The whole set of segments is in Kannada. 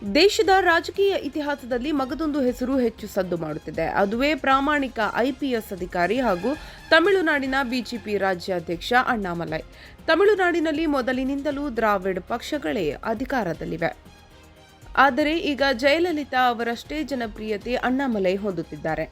ದೇಶದ ರಾಜಕೀಯ ಇತಿಹಾಸದಲ್ಲಿ ಮಗದೊಂದು ಹೆಸರು ಹೆಚ್ಚು ಸದ್ದು ಮಾಡುತ್ತಿದೆ. ಅದುವೇ ಪ್ರಾಮಾಣಿಕ ಐಪಿಎಸ್ ಅಧಿಕಾರಿ ಹಾಗೂ ತಮಿಳುನಾಡಿನ ಬಿಜೆಪಿ ರಾಜ್ಯಾಧ್ಯಕ್ಷ ಅಣ್ಣಾಮಲೈ. ತಮಿಳುನಾಡಿನಲ್ಲಿ ಮೊದಲಿನಿಂದಲೂ ದ್ರಾವಿಡ್ ಪಕ್ಷಗಳೇ ಅಧಿಕಾರದಲ್ಲಿವೆ. ಆದರೆ ಈಗ ಜಯಲಲಿತಾ ಅವರಷ್ಟೇ ಜನಪ್ರಿಯತೆ ಅಣ್ಣಾಮಲೈ ಹೊಂದುತ್ತಿದ್ದಾರೆ.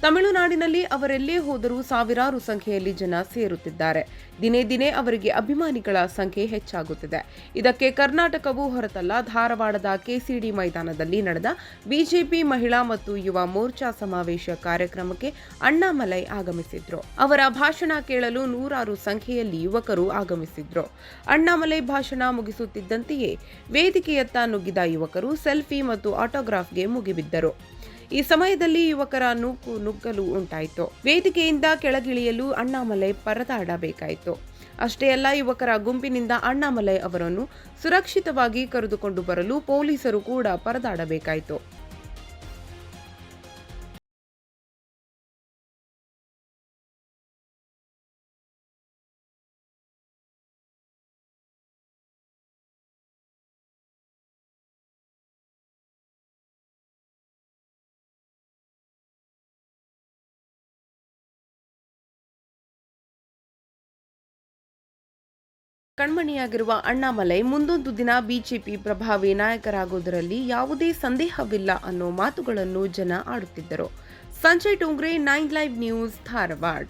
ತಮಿಳುನಾಡಿನಲ್ಲಿ ಅವರೆಲ್ಲೇ ಹೋದರೂ ಸಾವಿರಾರು ಸಂಖ್ಯೆಯಲ್ಲಿ ಜನ ಸೇರುತ್ತಿದ್ದಾರೆ. ದಿನೇ ದಿನೇ ಅವರಿಗೆ ಅಭಿಮಾನಿಗಳ ಸಂಖ್ಯೆ ಹೆಚ್ಚಾಗುತ್ತಿದೆ. ಇದಕ್ಕೆ ಕರ್ನಾಟಕವೂ ಹೊರತಲ್ಲ. ಧಾರವಾಡದ ಕೆಸಿಡಿ ಮೈದಾನದಲ್ಲಿ ನಡೆದ ಬಿಜೆಪಿ ಮಹಿಳಾ ಮತ್ತು ಯುವ ಮೋರ್ಚಾ ಸಮಾವೇಶ ಕಾರ್ಯಕ್ರಮಕ್ಕೆ ಅಣ್ಣಾಮಲೈ ಆಗಮಿಸಿದ್ರು. ಅವರ ಭಾಷಣ ಕೇಳಲು ನೂರಾರು ಸಂಖ್ಯೆಯಲ್ಲಿ ಯುವಕರು ಆಗಮಿಸಿದ್ರು. ಅಣ್ಣಾಮಲೈ ಭಾಷಣ ಮುಗಿಸುತ್ತಿದ್ದಂತೆಯೇ ವೇದಿಕೆಯತ್ತ ನುಗ್ಗಿದ ಯುವಕರು ಸೆಲ್ಫಿ ಮತ್ತು ಆಟೋಗ್ರಾಫ್ಗೆ ಮುಗಿಬಿದ್ದರು. ಈ ಸಮಯದಲ್ಲಿ ಯುವಕರ ನುಗ್ಗಲು ಉಂಟಾಯಿತು. ವೇದಿಕೆಯಿಂದ ಕೆಳಗಿಳಿಯಲು ಅಣ್ಣಾಮಲೈ ಪರದಾಡಬೇಕಾಯಿತು. ಅಷ್ಟೇ ಅಲ್ಲ, ಯುವಕರ ಗುಂಪಿನಿಂದ ಅಣ್ಣಾಮಲೈ ಅವರನ್ನು ಸುರಕ್ಷಿತವಾಗಿ ಕರೆದುಕೊಂಡು ಬರಲು ಪೊಲೀಸರು ಕೂಡ ಪರದಾಡಬೇಕಾಯಿತು. ಕಣ್ಮಣಿಯಾಗಿರುವ ಅಣ್ಣಾಮಲೈ ಮುಂದೊಂದು ದಿನ ಬಿಜೆಪಿ ಪ್ರಭಾವಿ ನಾಯಕರಾಗುವುದರಲ್ಲಿ ಯಾವುದೇ ಸಂದೇಹವಿಲ್ಲ ಅನ್ನೋ ಮಾತುಗಳನ್ನು ಜನ ಆಡುತ್ತಿದ್ದರು. Sanjay Tongre, 9 live news, Dharwad.